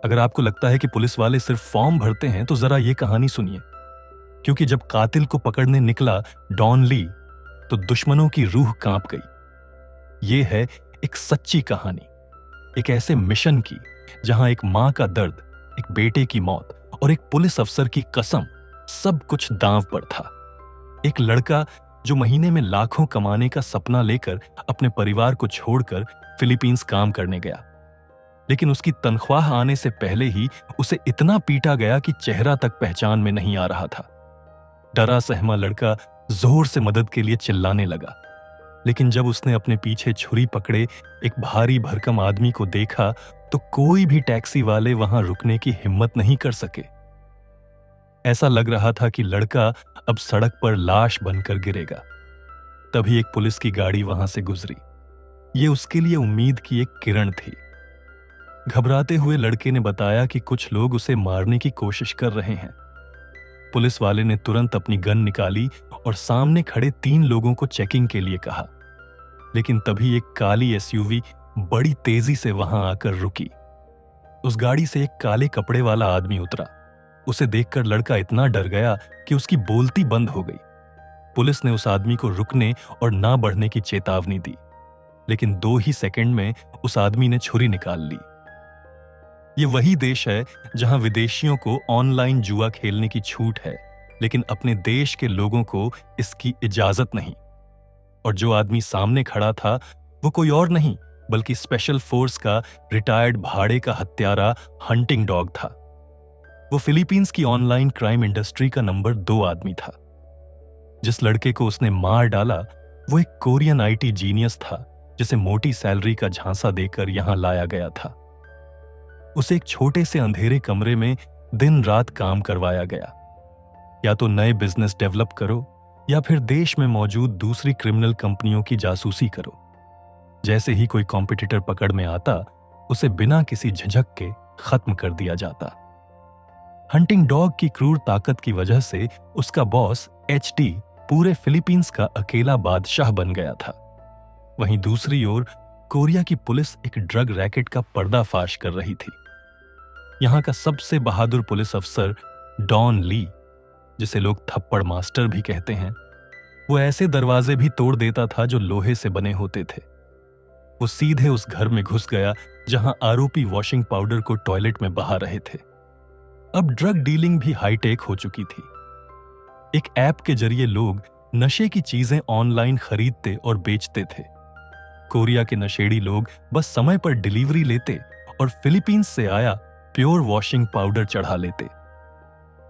अगर आपको लगता है कि पुलिस वाले सिर्फ फॉर्म भरते हैं तो जरा ये कहानी सुनिए, क्योंकि जब कातिल को पकड़ने निकला डॉन ली तो दुश्मनों की रूह कांप गई। ये है एक सच्ची कहानी, एक ऐसे मिशन की जहां एक मां का दर्द, एक बेटे की मौत और एक पुलिस अफसर की कसम सब कुछ दांव पर था। एक लड़का जो महीने में लाखों कमाने का सपना लेकर अपने परिवार को छोड़कर फिलीपींस काम करने गया, लेकिन उसकी तनख्वाह आने से पहले ही उसे इतना पीटा गया कि चेहरा तक पहचान में नहीं आ रहा था। डरा सहमा लड़का जोर से मदद के लिए चिल्लाने लगा, लेकिन जब उसने अपने पीछे छुरी पकड़े एक भारी भरकम आदमी को देखा तो कोई भी टैक्सी वाले वहां रुकने की हिम्मत नहीं कर सके। ऐसा लग रहा था कि लड़का अब सड़क पर लाश बनकर गिरेगा। तभी एक पुलिस की गाड़ी वहां से गुजरी। ये उसके लिए उम्मीद की एक किरण थी। घबराते हुए लड़के ने बताया कि कुछ लोग उसे मारने की कोशिश कर रहे हैं। पुलिस वाले ने तुरंत अपनी गन निकाली और सामने खड़े 3 लोगों को चेकिंग के लिए कहा, लेकिन तभी एक काली एसयूवी बड़ी तेजी से वहां आकर रुकी। उस गाड़ी से एक काले कपड़े वाला आदमी उतरा। उसे देखकर लड़का इतना डर गया कि उसकी बोलती बंद हो गई। पुलिस ने उस आदमी को रुकने और ना बढ़ने की चेतावनी दी, लेकिन 2 ही सेकंड में उस आदमी ने छुरी निकाल ली। ये वही देश है जहां विदेशियों को ऑनलाइन जुआ खेलने की छूट है, लेकिन अपने देश के लोगों को इसकी इजाजत नहीं। और जो आदमी सामने खड़ा था वो कोई और नहीं बल्कि स्पेशल फोर्स का रिटायर्ड भाड़े का हत्यारा हंटिंग डॉग था। वो फिलीपींस की ऑनलाइन क्राइम इंडस्ट्री का नंबर 2 आदमी था। जिस लड़के को उसने मार डाला वो एक कोरियन आईटी जीनियस था जिसे मोटी सैलरी का झांसा देकर यहां लाया गया था। उसे एक छोटे से अंधेरे कमरे में दिन रात काम करवाया गया। या तो नए बिजनेस डेवलप करो या फिर देश में मौजूद दूसरी क्रिमिनल कंपनियों की जासूसी करो। जैसे ही कोई कॉम्पिटिटर पकड़ में आता उसे बिना किसी झिझक के खत्म कर दिया जाता। हंटिंग डॉग की क्रूर ताकत की वजह से उसका बॉस एचडी पूरे फिलीपींस का अकेला बादशाह बन गया था। वहीं दूसरी ओर कोरिया की पुलिस एक ड्रग रैकेट का पर्दाफाश कर रही थी। यहां का सबसे बहादुर पुलिस अफसर डॉन ली, जिसे लोग थप्पड़ मास्टर भी कहते हैं, वो ऐसे दरवाजे भी तोड़ देता था जो लोहे से बने होते थे। वो सीधे उस घर में घुस गया जहां आरोपी वॉशिंग पाउडर को टॉयलेट में बहा रहे थे। अब ड्रग डीलिंग भी हाईटेक हो चुकी थी। एक ऐप के जरिए लोग नशे की चीजें ऑनलाइन खरीदते और बेचते थे। कोरिया के नशेड़ी लोग बस समय पर डिलीवरी लेते और फिलीपींस से आया प्योर वॉशिंग पाउडर चढ़ा लेते।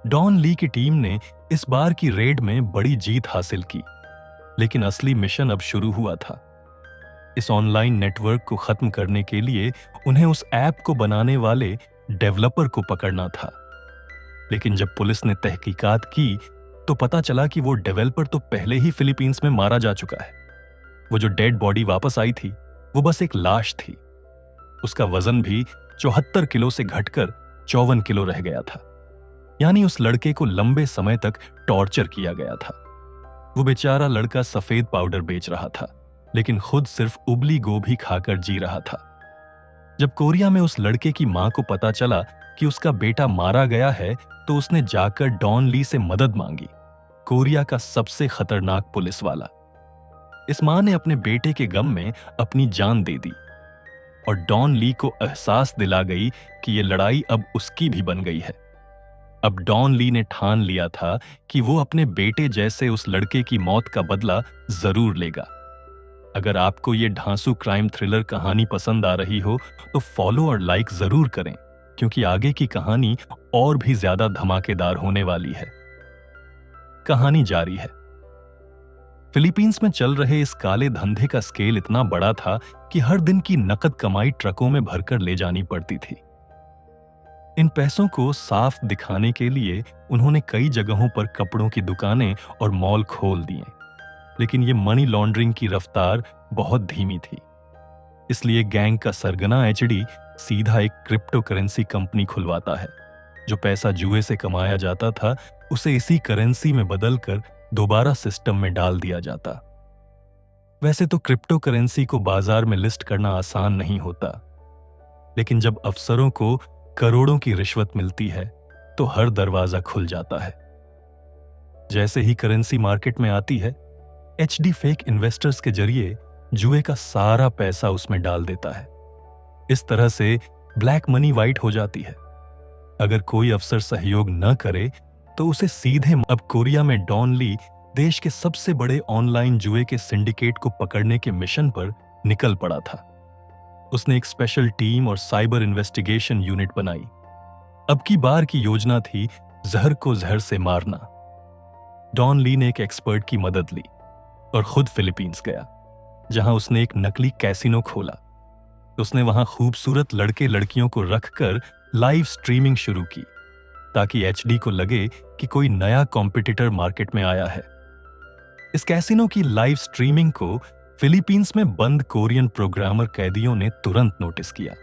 डॉन ली की टीम ने इस बार की रेड में बड़ी जीत हासिल की, लेकिन असली मिशन अब शुरू हुआ था। इस ऑनलाइन नेटवर्क को खत्म करने के लिए उन्हें उस ऐप को बनाने वाले डेवलपर को पकड़ना था। लेकिन जब पुलिस ने तहकीकात की तो पता चला कि वो डेवलपर तो पहले ही फिलीपींस में मारा जा चुका है। वो जो डेड बॉडी वापस आई थी वो बस एक लाश थी। उसका वजन भी 74 किलो से घटकर 54 किलो रह गया था। यानी उस लड़के को लंबे समय तक टॉर्चर किया गया था। वो बेचारा लड़का सफेद पाउडर बेच रहा था, लेकिन खुद सिर्फ उबली गोभी खाकर जी रहा था। जब कोरिया में उस लड़के की मां को पता चला कि उसका बेटा मारा गया है तो उसने जाकर डॉन ली से मदद मांगी, कोरिया का सबसे खतरनाक पुलिस वाला। इस मां ने अपने बेटे के गम में अपनी जान दे दी और डॉन ली को एहसास दिला गई कि यह लड़ाई अब उसकी भी बन गई है। अब डॉन ली ने ठान लिया था कि वो अपने बेटे जैसे उस लड़के की मौत का बदला जरूर लेगा। अगर आपको ये ढांसू क्राइम थ्रिलर कहानी पसंद आ रही हो तो फॉलो और लाइक जरूर करें, क्योंकि आगे की कहानी और भी ज्यादा धमाकेदार होने वाली है। कहानी जारी है। फिलीपींस में चल रहे इस काले धंधे का स्केल इतना बड़ा था कि हर दिन की नकद कमाई ट्रकों में भरकर ले जानी पड़ती थी। इन पैसों को साफ दिखाने के लिए उन्होंने कई जगहों पर कपड़ों की दुकानें और मॉल खोल दिए, लेकिन ये मनी लॉन्ड्रिंग की रफ्तार बहुत धीमी थी। इसलिए गैंग का सरगना एचडी सीधा एक क्रिप्टो करेंसी कंपनी खुलवाता है। जो पैसा जुए से कमाया जाता था उसे इसी करेंसी में बदलकर दोबारा सिस्टम में डाल दिया जाता। वैसे तो क्रिप्टो करेंसी को बाजार में लिस्ट करना आसान नहीं होता, लेकिन जब अफसरों को करोड़ों की रिश्वत मिलती है तो हर दरवाजा खुल जाता है। जैसे ही करेंसी मार्केट में आती है, एचडी फेक इन्वेस्टर्स के जरिए जुए का सारा पैसा उसमें डाल देता है। इस तरह से ब्लैक मनी वाइट हो जाती है। अगर कोई अफसर सहयोग न करे तो उसे सीधे अब कोरिया में डॉन ली देश के सबसे बड़े ऑनलाइन जुए के सिंडिकेट को पकड़ने के मिशन पर निकल पड़ा था। उसने एक स्पेशल टीम और साइबर इन्वेस्टिगेशन यूनिट बनाई। अब की बार की योजना थी जहर को जहर से मारना। डॉन ली ने एक एक्सपर्ट की मदद ली और खुद फिलीपींस गया, जहां उसने एक नकली कैसीनो खोला। उसने वहां खूबसूरत लड़के लड़कियों को रखकर लाइव स्ट्रीमिंग शुरू की, ताकि एचडी को लगे कि कोई नया कॉम्पिटिटर मार्केट में आया है। इस कैसीनो की लाइव स्ट्रीमिंग को फिलीपींस में बंद कोरियन प्रोग्रामर कैदियों ने तुरंत नोटिस किया।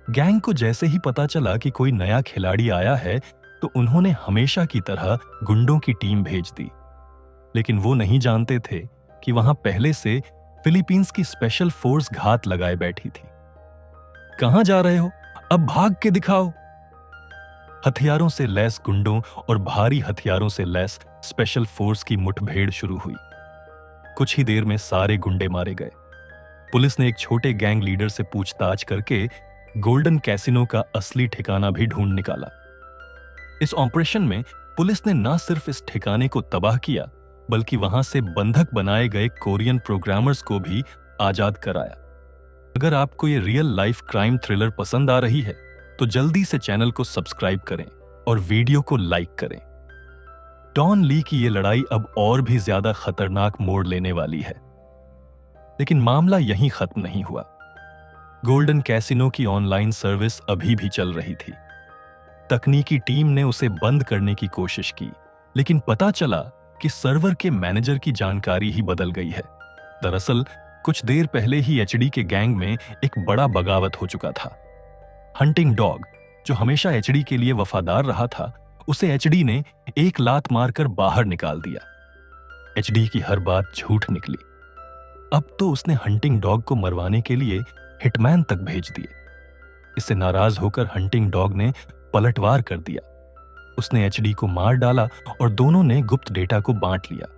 गैंग को जैसे ही पता चला कि कोई नया खिलाड़ी आया है, तो उन्होंने हमेशा की तरह गुंडों की टीम भेज दी। लेकिन वो नहीं जानते थे कि वहां पहले से फिलीपींस की स्पेशल फोर्स घात लगाए बैठी थी। कहां जा रहे हो? अब भाग के दिखाओ। हथियारों से लैस गुंडों और भारी हथियारों से लैस स्पेशल फोर्स की मुठभेड़ शुरू हुई। कुछ ही देर में सारे गुंडे मारे गए। पुलिस ने एक छोटे गैंग लीडर से पूछताछ करके गोल्डन कैसीनो का असली ठिकाना भी ढूंढ निकाला। इस ऑपरेशन में पुलिस ने न सिर्फ इस ठिकाने को तबाह किया, बल्कि वहां से बंधक बनाए गए कोरियन प्रोग्रामर्स को भी आजाद कराया। अगर आपको ये रियल लाइफ क्राइम थ्रिलर पसंद आ रही है तो जल्दी से चैनल को सब्सक्राइब करें और वीडियो को लाइक करें। डॉन ली की ये लड़ाई अब और भी ज्यादा खतरनाक मोड़ लेने वाली है। लेकिन मामला यहीं खत्म नहीं हुआ। गोल्डन कैसीनो की ऑनलाइन सर्विस अभी भी चल रही थी। तकनीकी टीम ने उसे बंद करने की कोशिश की, लेकिन पता चला कि सर्वर के मैनेजर की जानकारी ही बदल गई है। दरअसल कुछ देर पहले ही एचडी के गैंग में एक बड़ा बगावत हो चुका था। हंटिंग डॉग, जो हमेशा एचडी के लिए वफादार रहा था, उसे एचडी ने एक लात मारकर बाहर निकाल दिया। एचडी की हर बात झूठ निकली। अब तो उसने हंटिंग डॉग को मरवाने के लिए हिटमैन तक भेज दिए। इससे नाराज होकर हंटिंग डॉग ने पलटवार कर दिया। उसने एचडी को मार डाला और दोनों ने गुप्त डेटा को बांट लिया।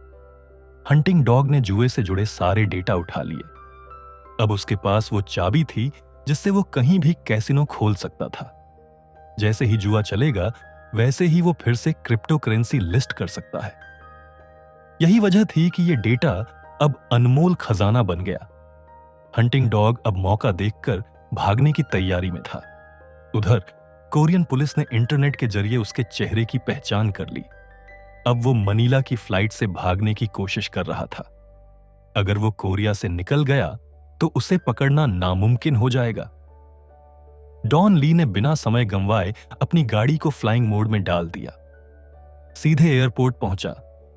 हंटिंग डॉग ने जुए से जुड़े सारे डेटा उठा लिए। अब उसके पास वो चाबी थी जिससे वो कहीं भी कैसीनो खोल सकता था। जैसे ही जुआ चलेगा, वैसे ही वो फिर से क्रिप्टो करेंसी लिस्ट कर सकता है। यही वजह थी कि ये डेटा अब अनमोल खजाना बन गया। हंटिंग डॉग अब मौका देखकर भागने की तैयारी में था। उधर कोरियन पुलिस ने इंटरनेट के जरिए उसके चेहरे की पहचान कर ली। अब वो मनीला की फ्लाइट से भागने की कोशिश कर रहा था। अगर वो कोरिया से निकल गया तो उसे पकड़ना नामुमकिन हो जाएगा। डॉन ली ने बिना समय गंवाए अपनी गाड़ी को फ्लाइंग मोड में डाल दिया। सीधे एयरपोर्ट पहुंचा,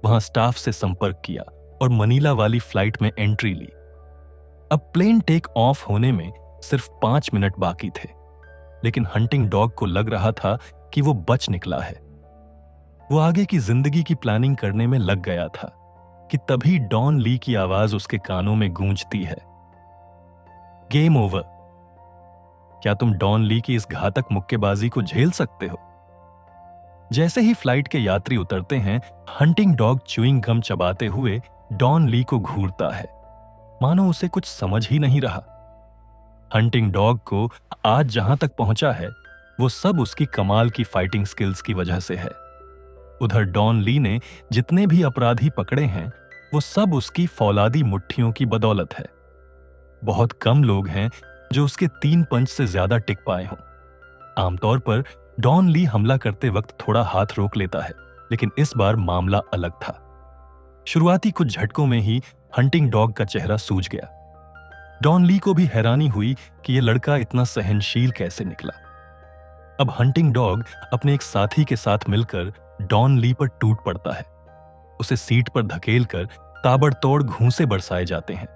वहां स्टाफ से संपर्क किया और मनीला वाली फ्लाइट में एंट्री ली। अब प्लेन टेक ऑफ होने में सिर्फ 5 मिनट बाकी थे, लेकिन हंटिंग डॉग को लग रहा था कि वो बच निकला है। वो आगे की जिंदगी की प्लानिंग करने में लग गया था कि तभी डॉन ली की आवाज उसके कानों में गूंजती है, गेम ओवर। क्या तुम डॉन ली की इस घातक मुक्केबाजी को झेल सकते हो? जैसे ही फ्लाइट के यात्री उतरते हैं, हंटिंग डॉग च्यूइंग गम चबाते हुए डॉन ली को घूरता है, मानो उसे कुछ समझ ही नहीं रहा। हंटिंग डॉग को आज जहां तक पहुंचा है, वो सब उसकी कमाल की फाइटिंग स्किल्स की वजह से है। उधर डॉन ली ने जितने भी अपराधी पकड़े हैं, वो सब उसकी फौलादी मुट्ठियों की बदौलत है। बहुत कम लोग हैं जो उसके 3 पंच से ज्यादा टिक पाए हों। आमतौर पर डॉन ली हमला करते वक्त थोड़ा हाथ रोक लेता है, लेकिन इस बार मामला अलग था। शुरुआती कुछ झटकों में ही हंटिंग डॉग का चेहरा सूज गया। डॉन ली को भी हैरानी हुई कि यह लड़का इतना सहनशील कैसे निकला। अब हंटिंग डॉग अपने एक साथी के साथ मिलकर डॉन ली पर टूट पड़ता है। उसे सीट पर धकेलकर ताबड़तोड़ घूंसे बरसाए जाते हैं,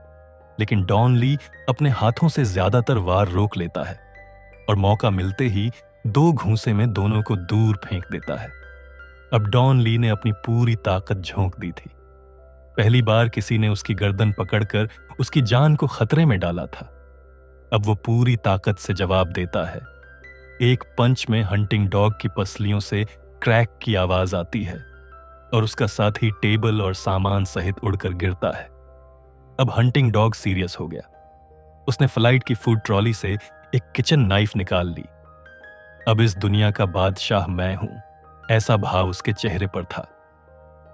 लेकिन डॉन ली अपने हाथों से ज्यादातर वार रोक लेता है और मौका मिलते ही 2 घूंसे में दोनों को दूर फेंक देता है। अब डॉन ली ने अपनी पूरी ताकत झोंक दी थी। पहली बार किसी ने उसकी गर्दन पकड़कर उसकी जान को खतरे में डाला था। अब वो पूरी ताकत से जवाब देता है, एक पंच में हंटिंग डॉग की पसलियों से क्रैक की आवाज आती है और उसका साथी टेबल और सामान सहित उड़कर गिरता है। अब हंटिंग डॉग सीरियस हो गया। उसने फ्लाइट की फूड ट्रॉली से एक किचन नाइफ निकाल ली। अब इस दुनिया का बादशाह मैं हूं, ऐसा भाव उसके चेहरे पर था।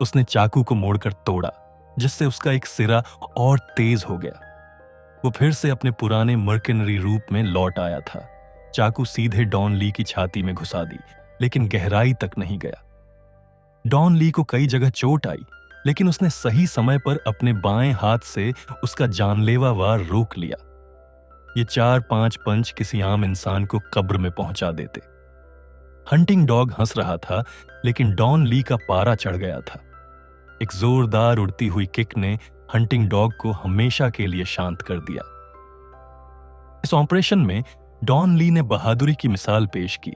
उसने चाकू को मोड़कर तोड़ा, जिससे उसका एक सिरा और तेज हो गया। वो फिर से अपने पुराने मर्केनरी रूप में लौट आया था। चाकू सीधे डॉन ली की छाती में घुसा दी, लेकिन गहराई तक नहीं गया। डॉन ली को कई जगह चोट आई, लेकिन उसने सही समय पर अपने बाएं हाथ से उसका जानलेवा वार रोक लिया। ये 4-5 पंच किसी आम इंसान को कब्र में पहुंचा देते। हंटिंग डॉग हंस रहा था, लेकिन डॉन ली का पारा चढ़ गया था। एक जोरदार उड़ती हुई किक ने हंटिंग डॉग को हमेशा के लिए शांत कर दिया। इस ऑपरेशन में डॉन ली ने बहादुरी की मिसाल पेश की,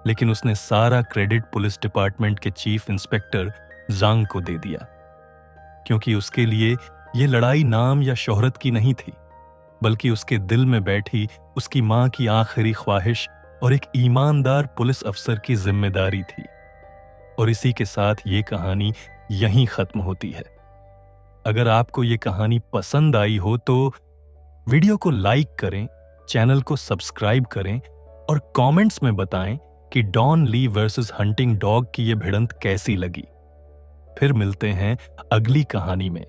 लेकिन उसने सारा क्रेडिट पुलिस डिपार्टमेंट के चीफ इंस्पेक्टर जांग को दे दिया, क्योंकि उसके लिए यह लड़ाई नाम या शोहरत की नहीं थी, बल्कि उसके दिल में बैठी उसकी मां की आखिरी ख्वाहिश और एक ईमानदार पुलिस अफसर की जिम्मेदारी थी। और इसी के साथ ये कहानी यहीं खत्म होती है। अगर आपको ये कहानी पसंद आई हो तो वीडियो को लाइक करें, चैनल को सब्सक्राइब करें और कमेंट्स में बताएं कि डॉन ली वर्सेस हंटिंग डॉग की ये भिड़ंत कैसी लगी। फिर मिलते हैं अगली कहानी में।